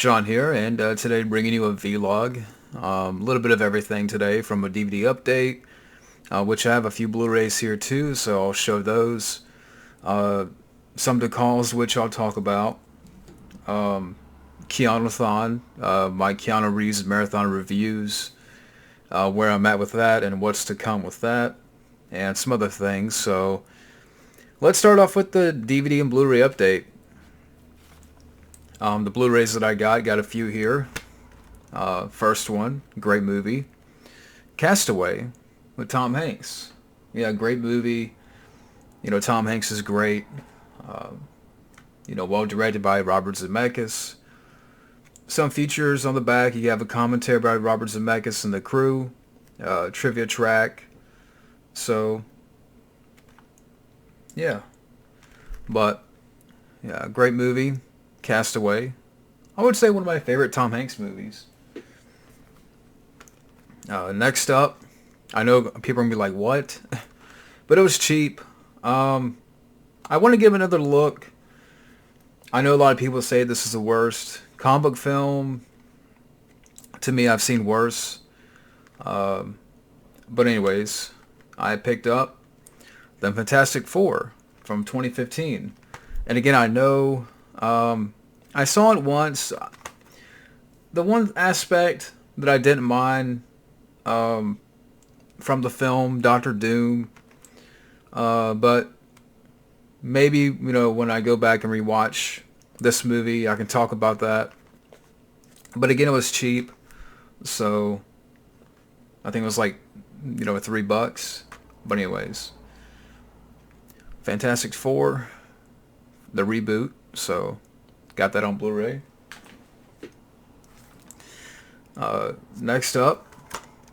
John here, and today bringing you a vlog. A little bit of everything today, from a DVD update, which I have a few Blu-rays here too, so I'll show those. Some Decals, which I'll talk about. Keanu-thon, my Keanu Reeves marathon reviews, where I'm at with that and what's to come with that, and some other things. So let's start off with the DVD and Blu-ray update. The Blu-rays that I got a few here. First one, great movie, Castaway with Tom Hanks. Yeah, great movie. You know, Tom Hanks is great. Well directed by Robert Zemeckis. Some features on the back. You have a commentary by Robert Zemeckis and the crew. Trivia track. So, yeah. But, yeah, great movie. Castaway. I would say one of my favorite Tom Hanks movies. Next up, I know people are going to be like, what? But it was cheap. I want to give another look. I know a lot of people say this is the worst comic book film. To me, I've seen worse. But anyways, I picked up the Fantastic Four from 2015. And again, I know I saw it once. The one aspect that I didn't mind from the film, Doctor Doom, but maybe, when I go back and rewatch this movie, I can talk about that. But again, it was cheap, so I think it was like, $3. But anyways, Fantastic Four, the reboot, so got that on Blu-ray. Next up,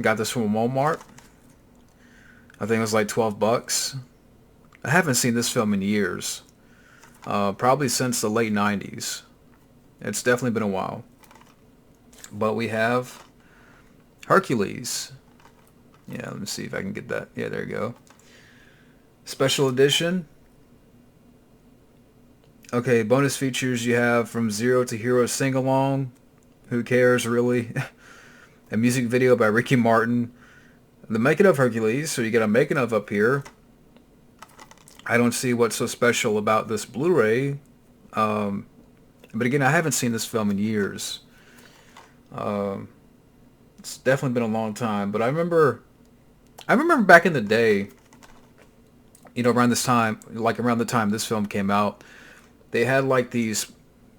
got this from Walmart. I think it was like $12. I haven't seen this film in years. Probably since the late 90s. It's definitely been a while. But we have Hercules. Yeah, let me see if I can get that. Yeah, there you go. Special edition. Okay, bonus features you have From Zero to Hero Sing-Along. Who cares, really? A music video by Ricky Martin. The making of Hercules, so you get a making of up here. I don't see what's so special about this Blu-ray. But again, I haven't seen this film in years. It's definitely been a long time. But I remember back in the day, around this time, like around the time this film came out, they had like these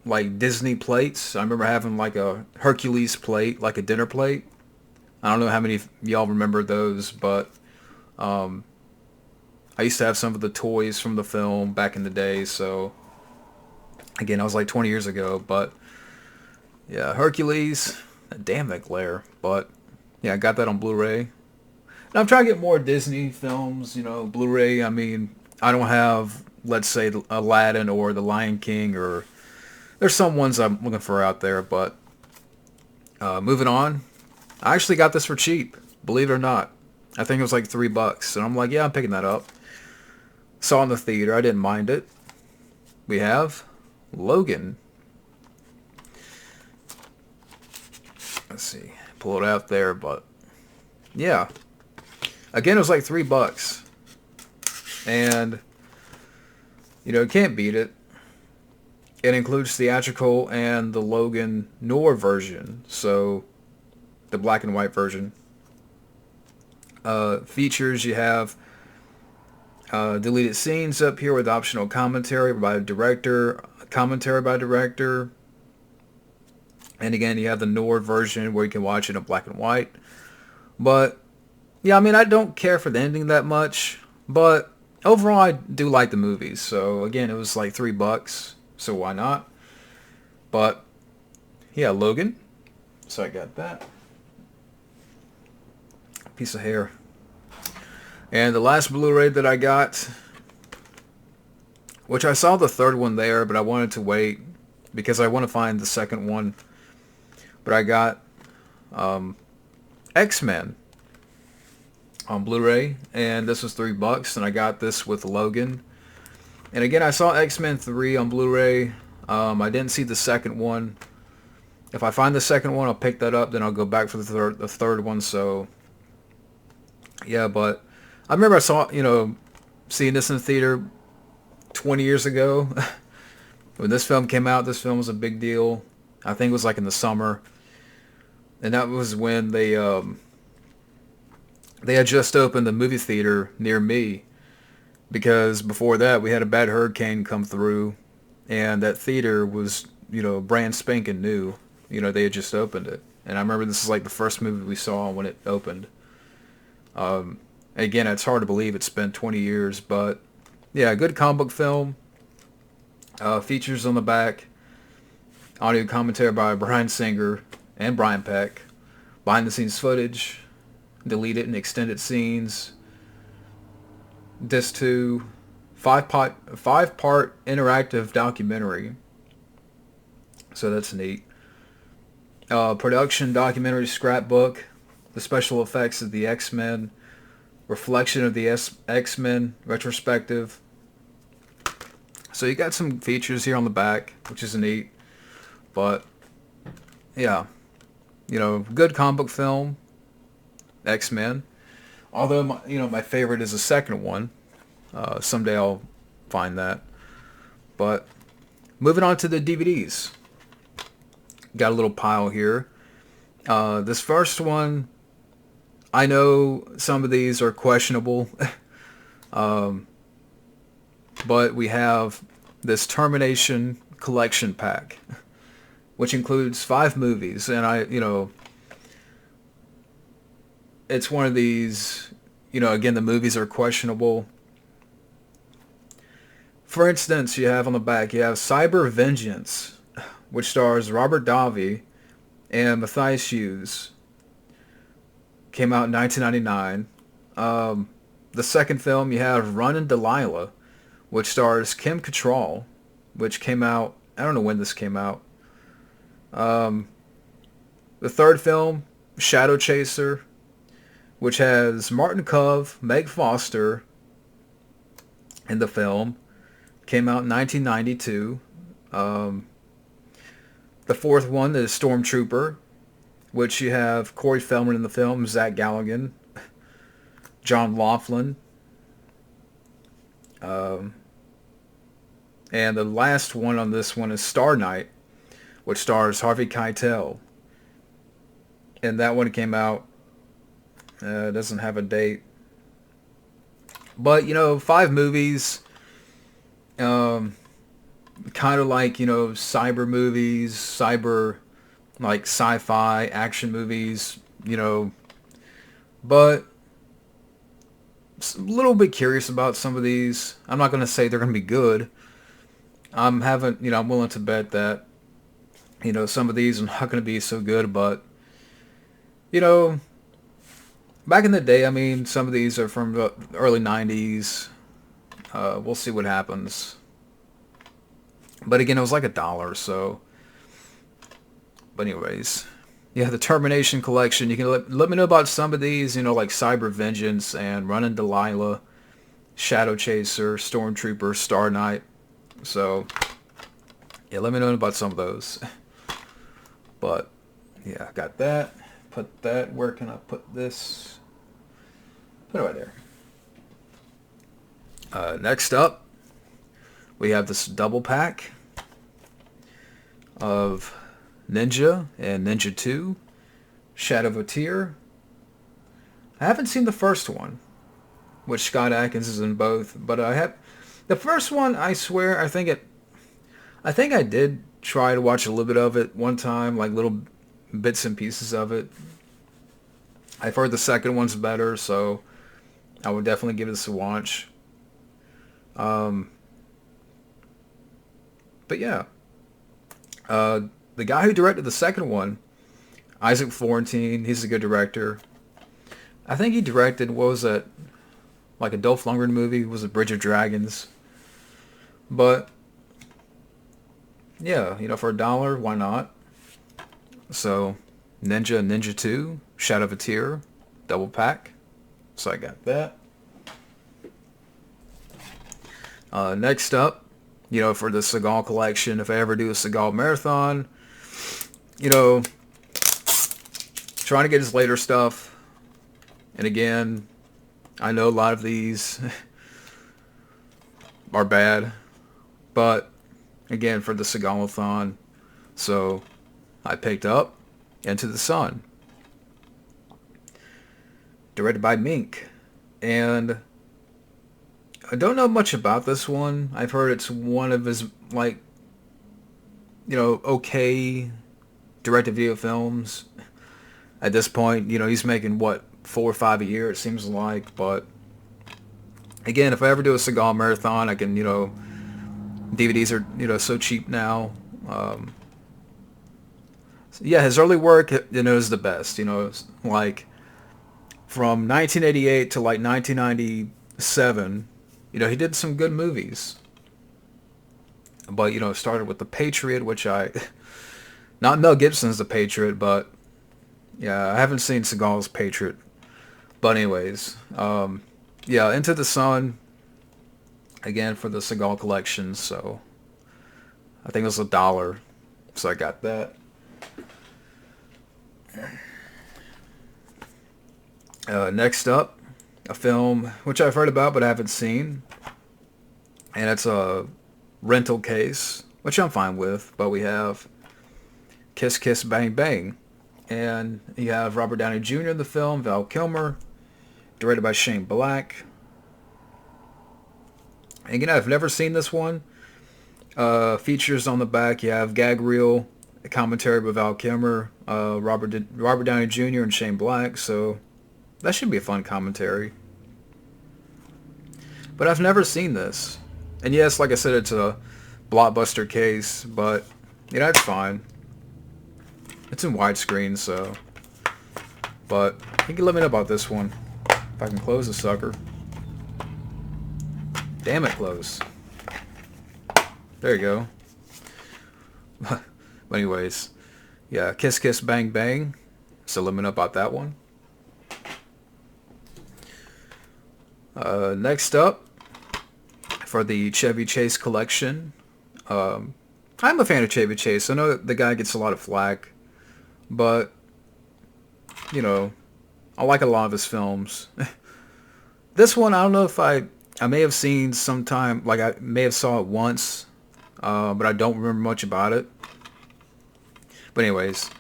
like Disney plates. I remember having like a Hercules plate, like a dinner plate. I don't know how many of y'all remember those, but I used to have some of the toys from the film back in the day. So again, I was like 20 years ago, but yeah, Hercules. Damn that glare, but yeah, I got that on Blu-ray. And I'm trying to get more Disney films, Blu-ray. I mean, I don't have, let's say, Aladdin or The Lion King, or there's some ones I'm looking for out there, but moving on. I actually got this for cheap, believe it or not. I think it was like $3, and I'm like, yeah, I'm picking that up. Saw it in the theater, I didn't mind it. We have Logan. Let's see, pull it out there, but yeah. Again, it was like $3, and can't beat it. It includes theatrical and the Logan Noir version, so the black and white version. Features, you have deleted scenes up here with optional commentary by director, and again, you have the Noir version where you can watch it in black and white. But yeah, I mean, I don't care for the ending that much, but overall, I do like the movies. So again, it was like $3, so why not? But yeah, Logan. So I got that. Piece of hair. And the last Blu-ray that I got, which I saw the third one there, but I wanted to wait because I want to find the second one. But I got X-Men on Blu-ray, and this was $3, and I got this with Logan. And again, I saw X-Men 3 on Blu-ray. I didn't see the second one. If I find the second one, I'll pick that up. Then I'll go back for the third one. So yeah, but I remember I saw, seeing this in the theater 20 years ago. When this film came out, this film was a big deal. I think it was like in the summer, and that was when they had just opened the movie theater near me, because before that we had a bad hurricane come through, and that theater was, brand spanking new. They had just opened it, and I remember this is like the first movie we saw when it opened. Again, it's hard to believe it's been 20 years, but yeah, good comic book film. Features on the back, audio commentary by Bryan Singer and Brian Peck, behind the scenes footage, deleted and extended scenes. Disc 2, five-part interactive documentary. So that's neat. Production documentary scrapbook, the special effects of the X-Men, reflection of the X-Men retrospective. So you got some features here on the back, which is neat. But yeah, good comic book film, X-Men. Although my favorite is the second one. Someday I'll find that. But moving on to the DVDs. Got a little pile here. This first one, I know some of these are questionable. But we have this Termination collection pack, which includes 5 movies. And it's one of these, again, the movies are questionable. For instance, you have on the back, you have Cyber Vengeance, which stars Robert Davi and Matthias Hughes. Came out in 1999. The second film, you have Runnin' Delilah, which stars Kim Cattrall, which came out, I don't know when this came out. The third film, Shadow Chaser, which has Martin Cove, Meg Foster in the film. Came out in 1992. The fourth one is Stormtrooper, which you have Corey Feldman in the film, Zach Galligan, John Laughlin. And the last one on this one is Star Night, which stars Harvey Keitel. And that one came out, doesn't have a date. But, 5 movies, kind of like, cyber movies, like sci-fi action movies, but a little bit curious about some of these. I'm not going to say they're going to be good. I'm willing to bet that, some of these are not going to be so good, but, back in the day, some of these are from the early 90s. We'll see what happens. But again, it was like $1, so. But anyways, yeah, the Termination collection. You can let me know about some of these, like Cyber Vengeance and Runnin' Delilah, Shadow Chaser, Stormtrooper, Star Night. So, yeah, let me know about some of those. But, yeah, I got that. Put that. Where can I put this? Put it right there. Next up, we have this double pack of Ninja and Ninja 2, Shadow of a Tear. I haven't seen the first one, which Scott Adkins is in both, but I have the first one. I swear, I think I did try to watch a little bit of it one time, like little bits and pieces of it. I've heard the second one's better, so I would definitely give this a watch. But yeah, the guy who directed the second one, Isaac Florentine, he's a good director. I think he directed, what was that, like a Dolph Lundgren movie, was it Bridge of Dragons? But yeah, for $1, why not? So Ninja and Ninja 2, Shadow of a Tear, double pack. So I got that. Next up, for the Seagal collection, if I ever do a Seagal marathon, you know, trying to get his later stuff. And again, I know a lot of these are bad, but again, for the Segal-a-thon, so I picked up Into the Sun, directed by Mink, and I don't know much about this one. I've heard it's one of his, like, okay direct-to-video films. At this point, he's making, what, 4 or 5 a year, it seems like. But, again, if I ever do a Seagal marathon, I can, DVDs are, so cheap now. So yeah, his early work, is the best. Like, from 1988 to, like, 1997, he did some good movies. But, started with The Patriot, which not Mel Gibson's The Patriot, but, yeah, I haven't seen Seagal's Patriot. But anyways, yeah, Into the Sun, again, for the Seagal collection, so I think it was $1, so I got that. Next up, a film which I've heard about but I haven't seen, and it's a rental case, which I'm fine with, but we have Kiss Kiss Bang Bang, and you have Robert Downey Jr. in the film, Val Kilmer, directed by Shane Black. And again, I've never seen this one. Features on the back, you have gag reel, a commentary by Val Kilmer, Robert Downey Jr. and Shane Black, so that should be a fun commentary. But I've never seen this. And yes, like I said, it's a blockbuster case, but it's fine. It's in widescreen, so. But you can let me know about this one. If I can close the sucker. Damn it, close. There you go. But anyways, yeah, Kiss Kiss Bang Bang. So let me know about that one. Next up, for the Chevy Chase collection. I'm a fan of Chevy Chase. I know the guy gets a lot of flack, but, I like a lot of his films. This one, I don't know if I may have seen sometime, like I may have saw it once, but I don't remember much about it. But anyways,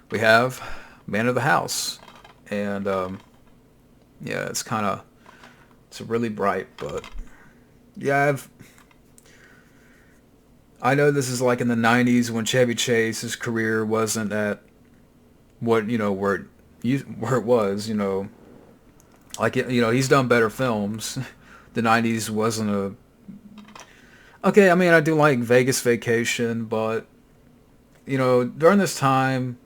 we have Man of the House, and yeah, it's really bright, but yeah, I know this is like in the 90s when Chevy Chase's career wasn't at what, where it was, like, he's done better films. The 90s wasn't okay, I mean, I do like Vegas Vacation, but, during this time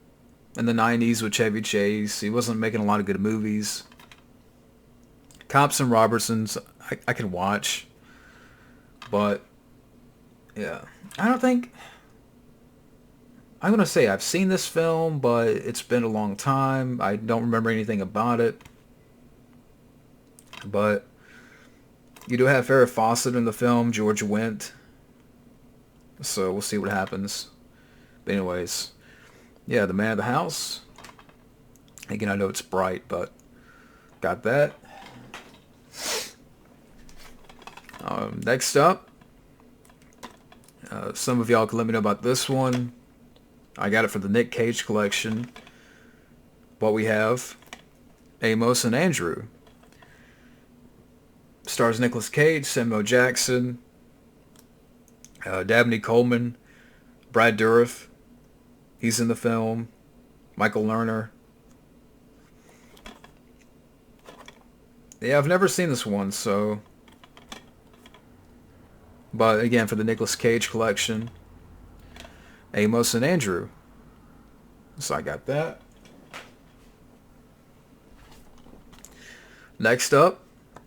in the 90s with Chevy Chase, he wasn't making a lot of good movies. Cops and Robertsons, I can watch, but, yeah, I don't think, I'm going to say I've seen this film, but it's been a long time. I don't remember anything about it. But you do have Farrah Fawcett in the film, George Wendt. So we'll see what happens. But anyways, yeah, The Man of the House. Again, I know it's bright, but got that. Next up, some of y'all can let me know about this one. I got it for the Nick Cage collection. What we have, Amos and Andrew. Stars Nicolas Cage, Samuel Jackson, Dabney Coleman, Brad Dourif. He's in the film. Michael Lerner. Yeah, I've never seen this one, so. But again, for the Nicolas Cage collection, Amos and Andrew. So I got that. Next up,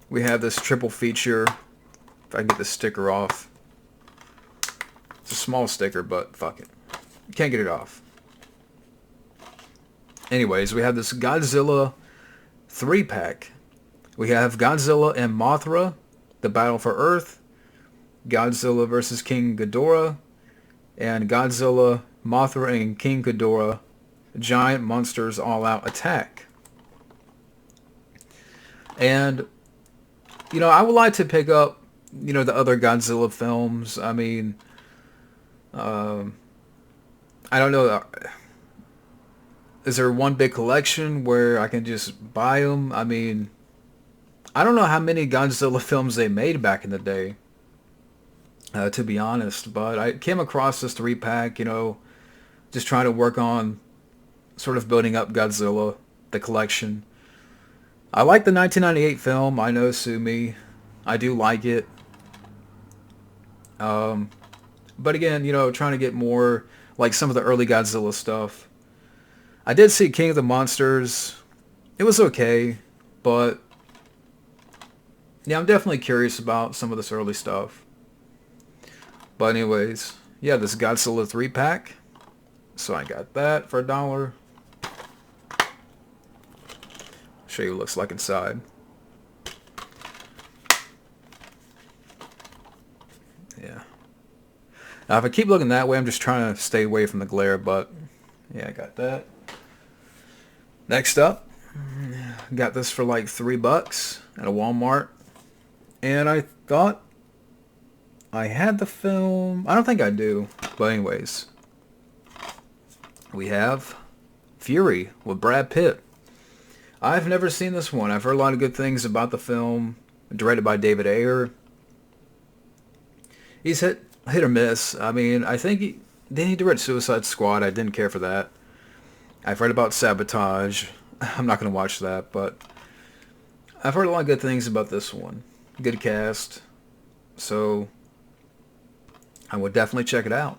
we have this triple feature. If I can get the sticker off. It's a small sticker, but fuck it. You can't get it off. Anyways, we have this Godzilla 3-pack. We have Godzilla and Mothra, The Battle for Earth, Godzilla vs. King Ghidorah, and Godzilla Mothra and King Ghidorah, giant monsters all-out attack. And, I would like to pick up, the other Godzilla films. I mean, I don't know. Is there one big collection where I can just buy them? I mean, I don't know how many Godzilla films they made back in the day, to be honest. But I came across this 3-pack, just trying to work on sort of building up Godzilla, the collection. I like the 1998 film, I Know Sue Me. I do like it. But again, trying to get more like some of the early Godzilla stuff. I did see King of the Monsters. It was okay, but yeah, I'm definitely curious about some of this early stuff. But anyways, yeah, this Godzilla 3-pack. So I got that for $1. Show you what it looks like inside. Yeah. Now if I keep looking that way, I'm just trying to stay away from the glare, but yeah, I got that. Next up, got this for like $3 at a Walmart. And I thought I had the film. I don't think I do. But anyways, we have Fury with Brad Pitt. I've never seen this one. I've heard a lot of good things about the film. Directed by David Ayer. He's hit or miss. I mean, I think didn't he direct Suicide Squad? I didn't care for that. I've heard about Sabotage. I'm not going to watch that, but I've heard a lot of good things about this one. Good cast. So I would definitely check it out.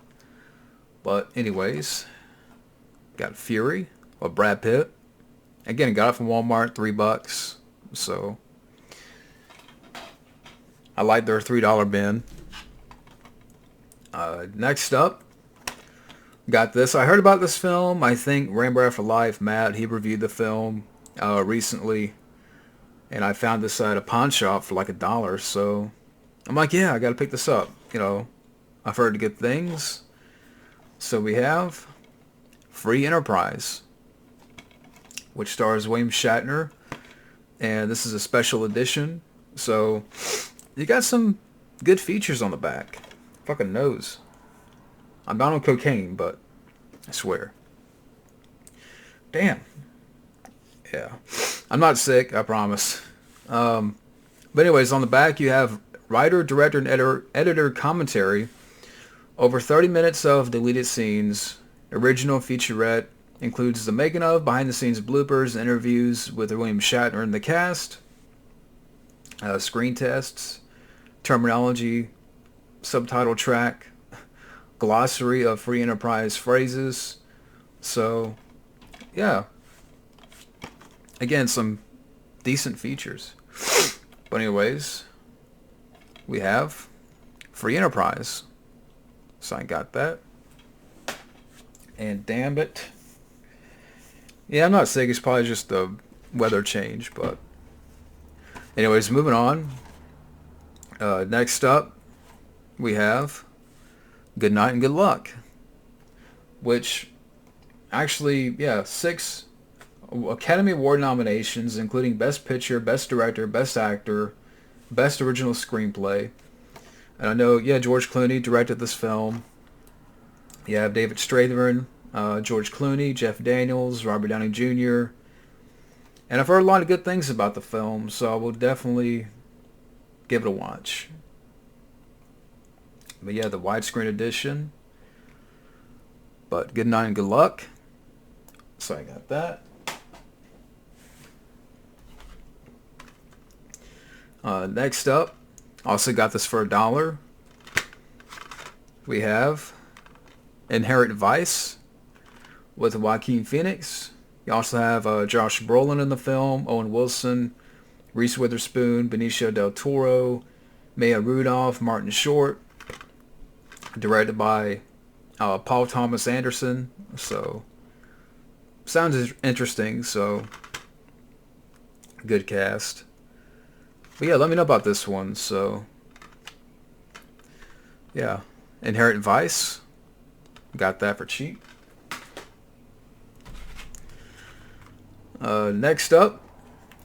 But anyways, got Fury with Brad Pitt. Again, got it from Walmart, $3. So I like their $3 bin. Next up, got this. I heard about this film. I think Rainbow After Life, Matt, he reviewed the film recently. And I found this at a pawn shop for like $1. So I'm like, yeah, I got to pick this up. I've heard good things. So we have Free Enterprise, which stars William Shatner. And this is a special edition. So you got some good features on the back. Fucking nose. I'm not on cocaine, but I swear. Damn. Yeah. I'm not sick, I promise. But anyways, on the back you have writer, director, and editor commentary. Over 30 minutes of deleted scenes. Original featurette includes the making of, behind the scenes bloopers, interviews with William Shatner and the cast. Screen tests. Terminology. Subtitle track. Glossary of Free Enterprise phrases. So, yeah. Again, some decent features. But anyways, we have Free Enterprise. So I got that. And damn it. Yeah, I'm not sick. It's probably just the weather change. But anyways, moving on. Next up, we have Good Night and Good Luck. Which, actually, yeah, 6 Academy Award nominations, including Best Picture, Best Director, Best Actor, Best Original Screenplay. And I know, yeah, George Clooney directed this film. You have David Strathairn, George Clooney, Jeff Daniels, Robert Downey Jr. And I've heard a lot of good things about the film, so I will definitely give it a watch. But yeah, the widescreen edition. But Good Night and Good Luck. So I got that. Next up, also got this for $1. We have Inherent Vice with Joaquin Phoenix. You also have Josh Brolin in the film, Owen Wilson, Reese Witherspoon, Benicio del Toro, Maya Rudolph, Martin Short. Directed by Paul Thomas Anderson. So, sounds interesting. So, good cast. But yeah, let me know about this one. So, yeah. Inherent Vice. Got that for cheap. Next up,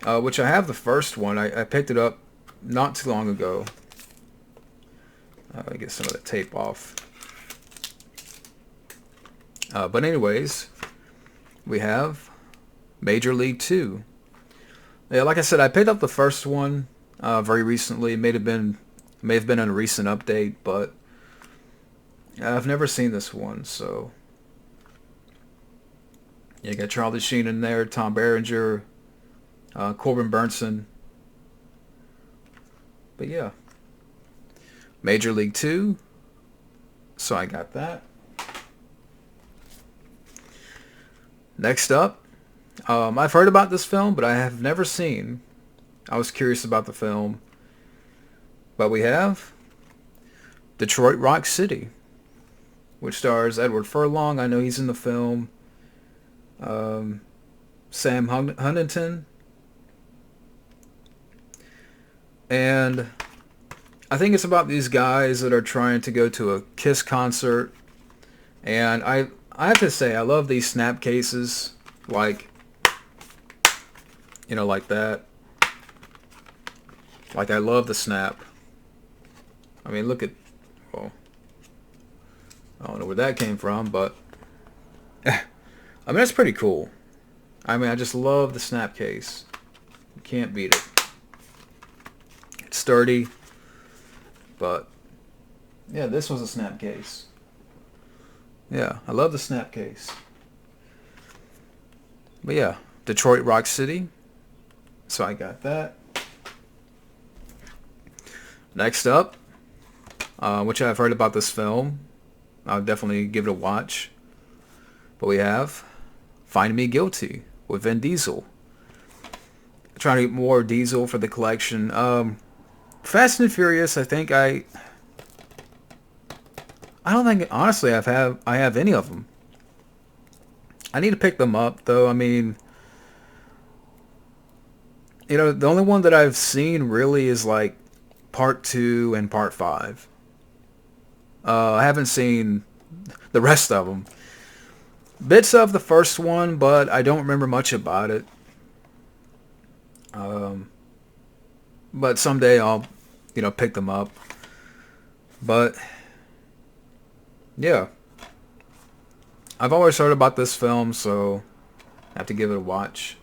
which I have the first one. I picked it up not too long ago. Let me get some of the tape off. But anyways, we have Major League 2. Yeah, like I said, I picked up the first one very recently. It may have been in a recent update, but I've never seen this one, so yeah, you got Charlie Sheen in there, Tom Berenger, Corbin Burnson. But yeah, Major League 2. So I got that. Next up, I've heard about this film, but I have never seen. I was curious about the film. But we have Detroit Rock City, which stars Edward Furlong. I know he's in the film. Sam Huntington. And I think it's about these guys that are trying to go to a Kiss concert. And I have to say, I love these snap cases. Like, like that. Like, I love the snap. I mean, look at... Well, I don't know where that came from, but... I mean, that's pretty cool. I mean, I just love the snap case. You can't beat it. It's sturdy. But, yeah, this was a snap case. Yeah, I love the snap case. But yeah, Detroit Rock City. So I got that. Next up, which I've heard about this film. I'll definitely give it a watch. But we have Find Me Guilty with Vin Diesel. Trying to get more Diesel for the collection. Fast and Furious, I think I don't think, honestly, I have any of them. I need to pick them up, though. I mean, the only one that I've seen really is like Part 2 and Part 5. I haven't seen the rest of them. Bits of the first one, but I don't remember much about it. But someday I'll, pick them up. But yeah, I've always heard about this film, so I have to give it a watch.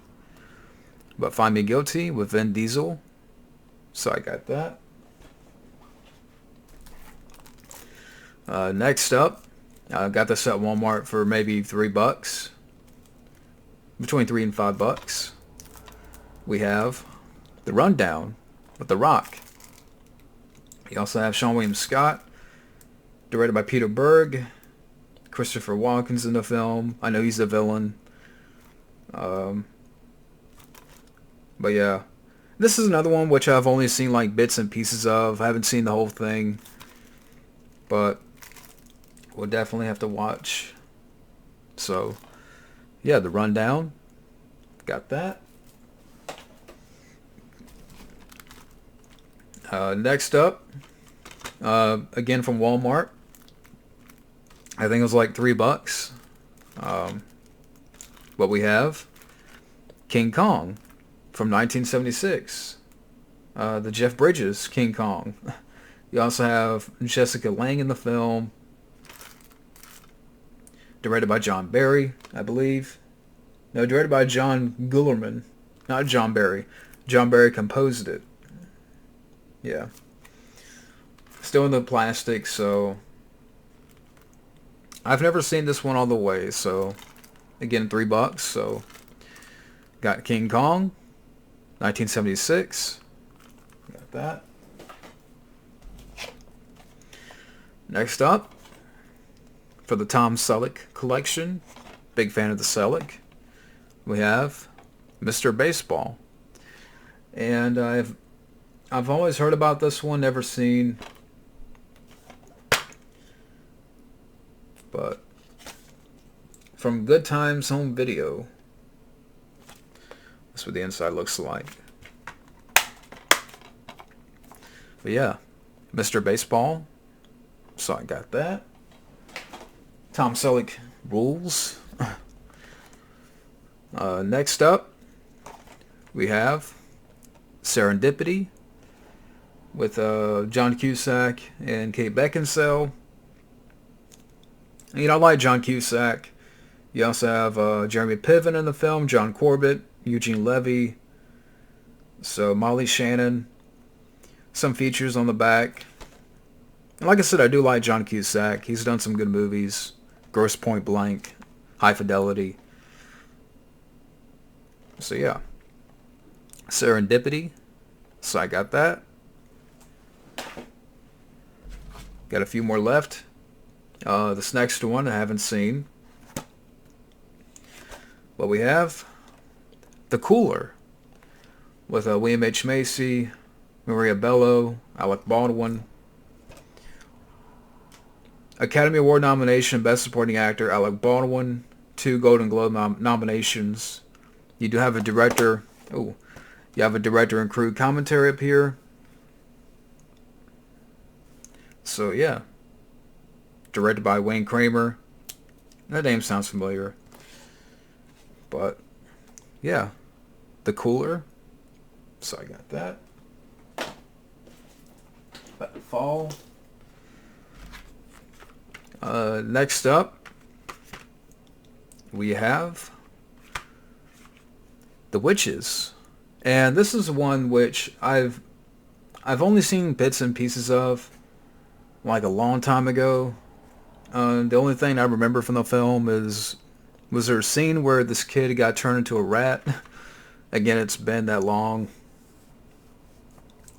But Find Me Guilty with Vin Diesel. So I got that. Next up, I got this at Walmart for maybe $3. Between $3 and $5. We have The Rundown with The Rock. You also have Sean William Scott, directed by Peter Berg. Christopher Walken's in the film. I know he's the villain. But yeah, this is another one which I've only seen like bits and pieces of. I haven't seen the whole thing, but we'll definitely have to watch. So yeah, The Rundown. Got that. Next up, again from Walmart. I think it was like $3. But we have King Kong from 1976. The Jeff Bridges King Kong. You also have Jessica Lange in the film. Directed by John Barry, I believe. No, directed by John Guillermin. Not John Barry. John Barry composed it. Yeah. Still in the plastic, so... I've never seen this one all the way, so... Again, $3, so... Got King Kong. 1976. Got that. Next up, for the Tom Selleck collection, big fan of the Selleck, we have Mr. Baseball. And I've always heard about this one, never seen. But from Good Times Home Video, that's what the inside looks like. But yeah, Mr. Baseball. So I got that. Tom Selleck rules. Next up, we have Serendipity with John Cusack and Kate Beckinsale. You know, I like John Cusack. You also have Jeremy Piven in the film, John Corbett, Eugene Levy, so Molly Shannon. Some features on the back. And like I said, I do like John Cusack. He's done some good movies. Gross Point Blank, High Fidelity. So yeah. Serendipity. So I got that. Got a few more left. This next one I haven't seen. But we have The Cooler with William H. Macy, Maria Bello, Alec Baldwin. Academy Award nomination, Best Supporting Actor, Alec Baldwin. 2 Golden Globe nominations. You do have a director. Oh, you have a director and crew commentary up here. So yeah, directed by Wayne Kramer. That name sounds familiar. But yeah, The Cooler. So I got that. Let it fall. Next up, we have The Witches, and this is one which I've only seen bits and pieces of, like a long time ago. The only thing I remember from the film was there a scene where this kid got turned into a rat. Again, it's been that long.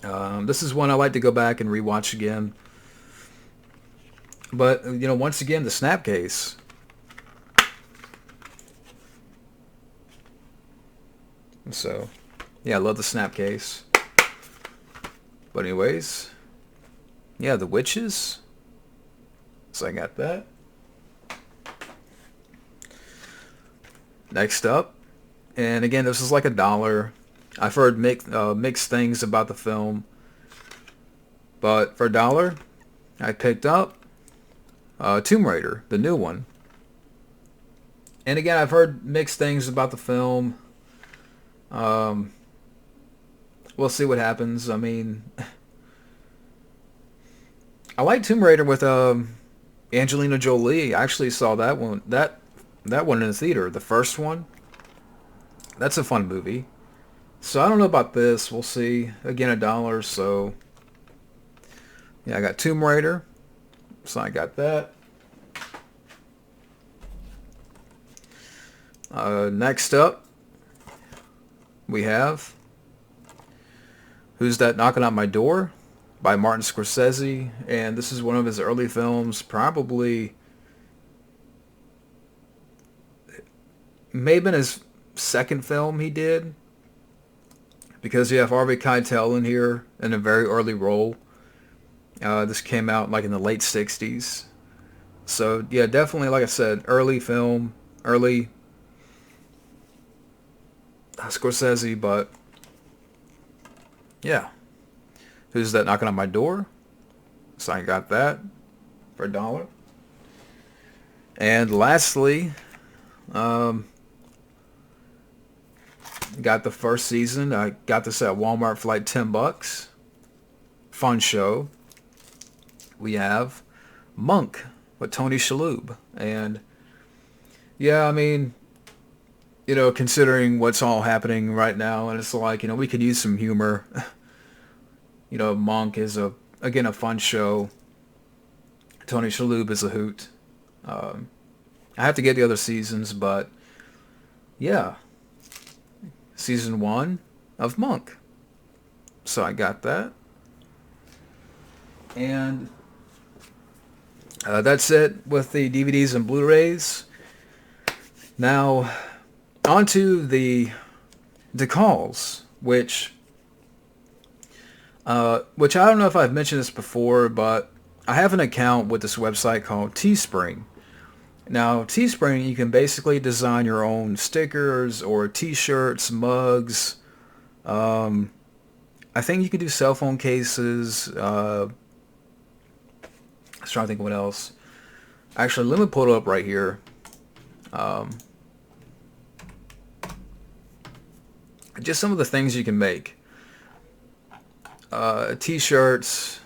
This is one I like to go back and rewatch again. But, you know, once again, the Snapcase. So, yeah, I love the Snapcase. But anyways, yeah, The Witches. So I got that. Next up, and again, this is like $1. I've heard mixed things about the film, but for $1, I picked up Tomb Raider, the new one. And again, I've heard mixed things about the film. We'll see what happens. I mean, I like Tomb Raider with Angelina Jolie. I actually saw that one in the theater. The first one. That's a fun movie. So I don't know about this. We'll see. Again, $1. So yeah, I got Tomb Raider. So I got that. Next up, we have Who's That Knocking on My Door by Martin Scorsese. And this is one of his early films. Probably may have been his second film he did. Because you have Harvey Keitel in here in a very early role. This came out like in the late 60s. So yeah, definitely, like I said, early film, early Scorsese, but yeah. Who's That Knocking on My Door? So I got that for $1. And lastly, got the first season. I got this at Walmart for like $10. Fun show. We have Monk with Tony Shalhoub. And yeah, I mean, you know, considering what's all happening right now, and it's like, you know, we could use some humor. You know, Monk is again a fun show. Tony Shalhoub is a hoot. I have to get the other seasons, but yeah, season 1 of Monk. So I got that. And that's it with the DVDs and Blu-rays. Now, on to the Decals, which I don't know if I've mentioned this before, but I have an account with this website called Teespring. Now, Teespring, you can basically design your own stickers or t-shirts, mugs. I think you can do cell phone cases. I was trying to think of what else. Actually, let me pull it up right here. Just some of the things you can make. T-shirts.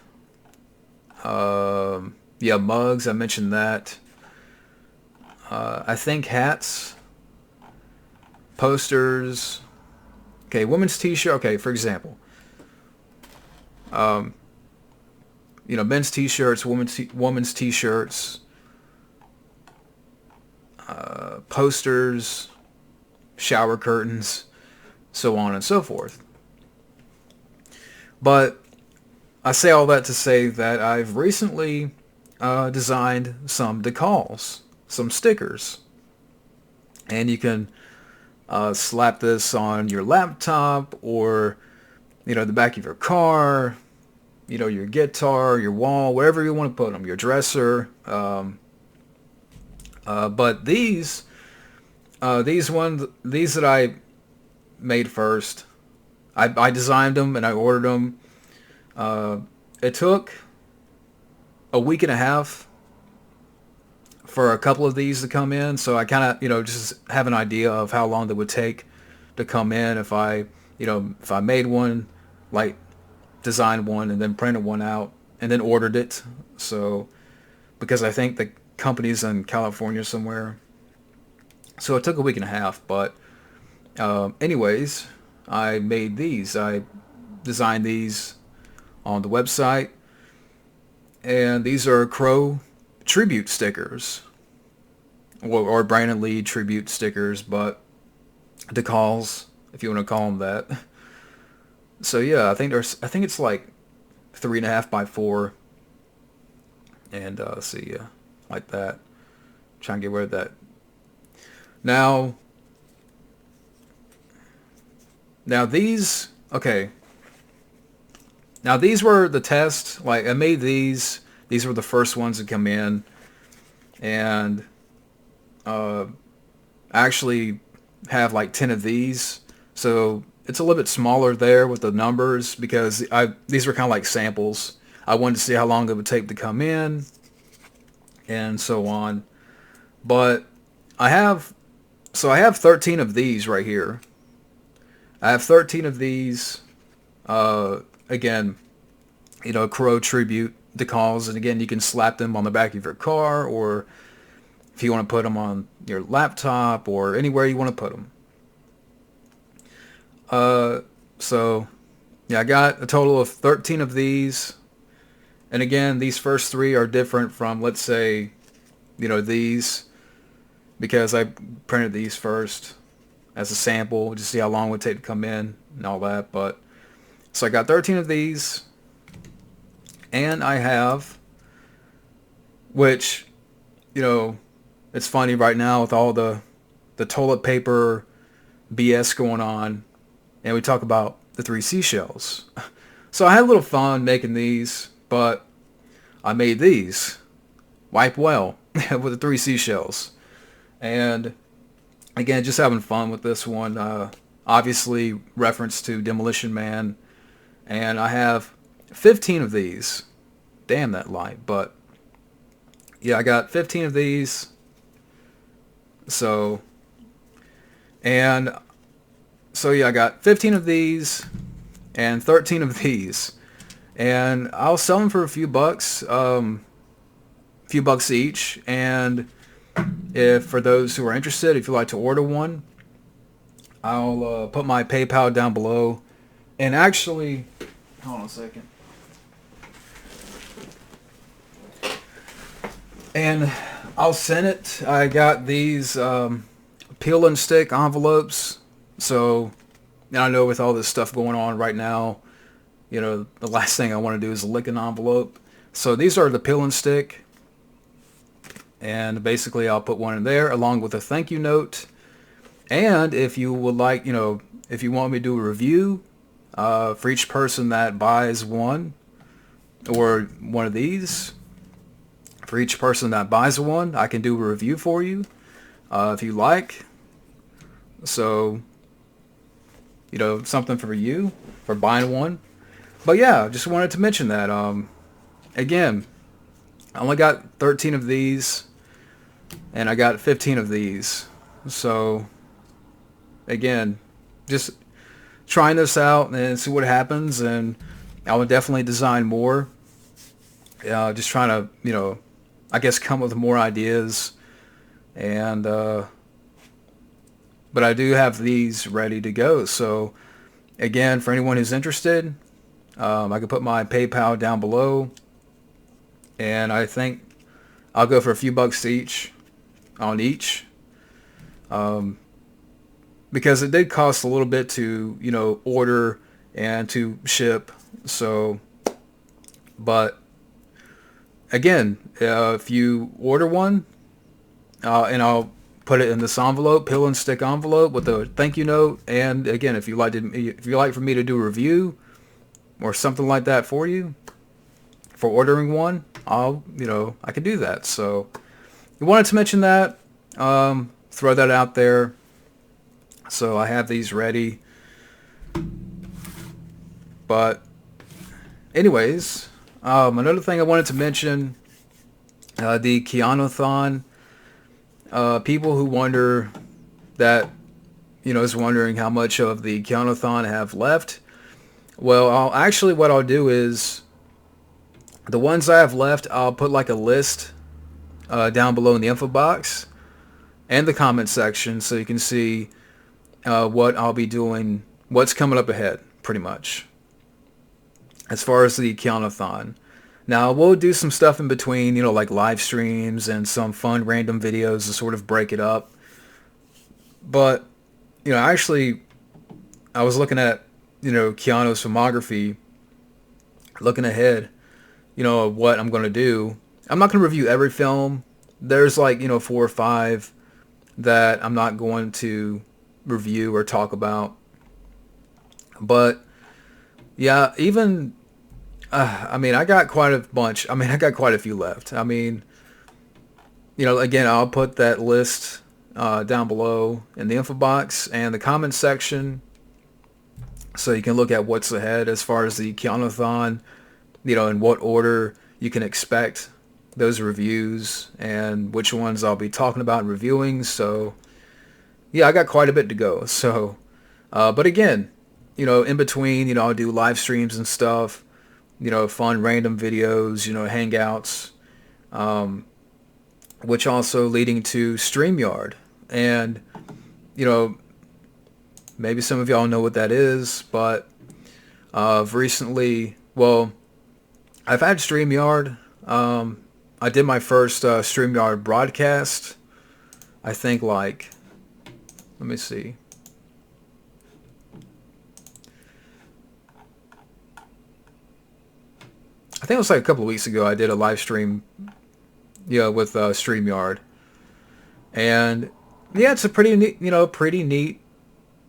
Yeah, mugs. I mentioned that. I think hats. Posters. Okay, women's t-shirt. Okay, for example. Men's t-shirts, women's t-shirts. Posters. Shower curtains. So on and so forth. But I say all that to say that I've recently designed some decals, some stickers. And you can slap this on your laptop or, the back of your car, your guitar, your wall, wherever you want to put them, your dresser. But these that I made first, I designed them and I ordered them. It took a week and a half for a couple of these to come in, so I kind of, just have an idea of how long they would take to come in if I made one, like designed one and then printed one out and then ordered it. So, because I think the company's in California somewhere. So it took a week and a half, but anyways, I made these. I designed these on the website, and these are Crow tribute stickers, or Brandon Lee tribute stickers, but decals, if you want to call them that. So yeah, I think it's like 3.5 by 4, and let's see, like that. Trying to get rid of that. Now these, okay. Now these were the test. Like, I made these. These were the first ones to come in, and I actually have like 10 of these. So it's a little bit smaller there with the numbers because these were kind of like samples. I wanted to see how long it would take to come in, and so on. But I have 13 of these right here. I have 13 of these. Again, Crow tribute decals, and again, you can slap them on the back of your car, or if you want to put them on your laptop, or anywhere you want to put them. So yeah, I got a total of 13 of these, and again, these first 3 are different from, let's say, these, because I printed these first as a sample to see how long it would take to come in and all that. But so I got 13 of these, and I have, which, it's funny right now with all the toilet paper BS going on, and we talk about the 3 seashells. So I had a little fun making these, but I made these. Wipe well with the 3 seashells. And again, just having fun with this one. Obviously reference to Demolition Man. And I have 15 of these. Damn, that light. But yeah, I got 15 of these. So yeah, I got 15 of these and 13 of these. And I'll sell them for a few bucks each. And if, for those who are interested, if you'd like to order one, I'll put my PayPal down below. And actually, hold on a second. And I'll send it. I got these peel and stick envelopes. So, and I know with all this stuff going on right now, the last thing I want to do is lick an envelope. So these are the peel and stick. And basically I'll put one in there along with a thank you note. And if you would like, if you want me to do a review for each person that buys one or one of these, for each person that buys one, I can do a review for you if you like. So, something for you for buying one. But yeah, just wanted to mention that. Again, I only got 13 of these. and I got 15 of these. So again, just trying this out and see what happens, and I would definitely design more. Just trying to, I guess come with more ideas, and but I do have these ready to go. So again, for anyone who's interested, I can put my PayPal down below, and I think I'll go for a few bucks each on each, because it did cost a little bit to order and to ship. So, but again, if you order one, and I'll put it in this envelope, pill and stick envelope with a thank you note. And again, if you like for me to do a review or something like that for you, for ordering one, I can do that. So we wanted to mention that, throw that out there. So I have these ready. But anyways, another thing I wanted to mention, the Keanu-thon. People who wonder that, is wondering how much of the Keanu-thon I have left. Well, what I'll do is, the ones I have left, I'll put like a list down below in the info box and the comment section, so you can see what I'll be doing, what's coming up ahead, pretty much, as far as the Keanu-thon. Now, we'll do some stuff in between, like live streams and some fun random videos to sort of break it up. But, actually, I was looking at, Keanu's filmography, looking ahead, of what I'm going to do. I'm not going to review every film. There's like, 4 or 5 that I'm not going to review or talk about. But, yeah, even... I got quite a bunch. I got quite a few left. Again, I'll put that list down below in the info box and the comment section, so you can look at what's ahead as far as the Keanu-thon, in what order you can expect those reviews and which ones I'll be talking about and reviewing. So, yeah, I got quite a bit to go. So, but again, in between, I'll do live streams and stuff. Fun random videos, hangouts, which also leading to StreamYard. And, maybe some of y'all know what that is, but recently, well, I've had StreamYard. I did my first StreamYard broadcast, I think, let me see. I think it was like a couple of weeks ago. I did a live stream, with StreamYard, and yeah, it's a pretty neat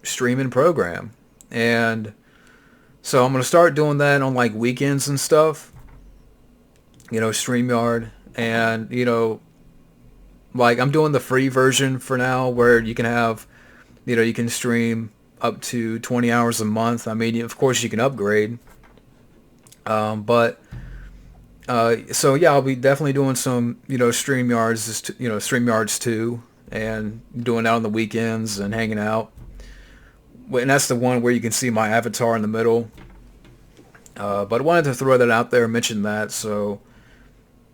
streaming program. And so I'm gonna start doing that on like weekends and stuff. StreamYard, and like I'm doing the free version for now, where you can have, you can stream up to 20 hours a month. Of course you can upgrade. But so yeah, I'll be definitely doing some StreamYards too, and doing that on the weekends and hanging out. And that's the one where you can see my avatar in the middle. But I wanted to throw that out there and mention that. So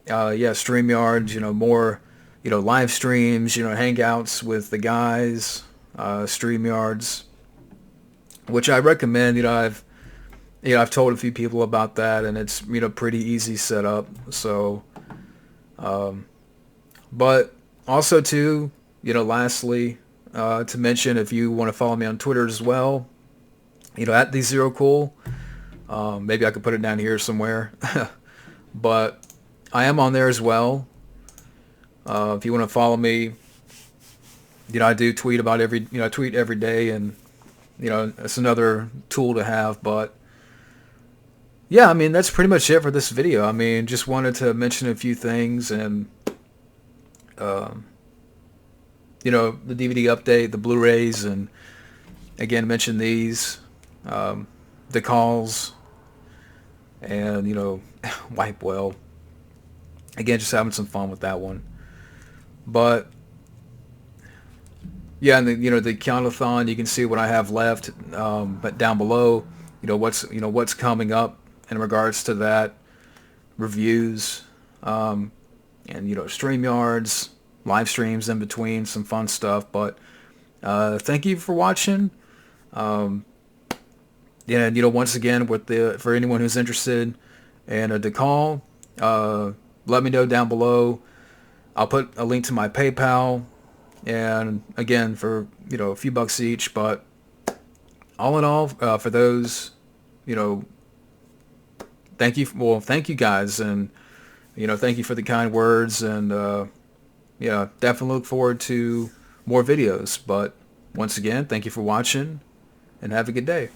yeah, StreamYards, more live streams, hangouts with the guys, StreamYards, which I recommend. I've told a few people about that, and it's, pretty easy setup. So, but also too, lastly, to mention, if you want to follow me on Twitter as well, at the0cool, maybe I could put it down here somewhere, but I am on there as well. If you want to follow me, I do tweet about I tweet every day, and, it's another tool to have. But yeah, that's pretty much it for this video. Just wanted to mention a few things, and, the DVD update, the Blu-rays, and again, mention these, Decals, and, Wipe Well. Again, just having some fun with that one. But yeah, and the Keanu-thon, you can see what I have left, but down below, what's coming up in regards to that, reviews, and StreamYards, live streams in between, some fun stuff. But thank you for watching. Yeah, and once again, for anyone who's interested in a decal, let me know down below. I'll put a link to my PayPal, and again, for a few bucks each. But all in all, for those, thank you. Well, thank you guys, and thank you for the kind words, and yeah, definitely look forward to more videos. But once again, thank you for watching, and have a good day.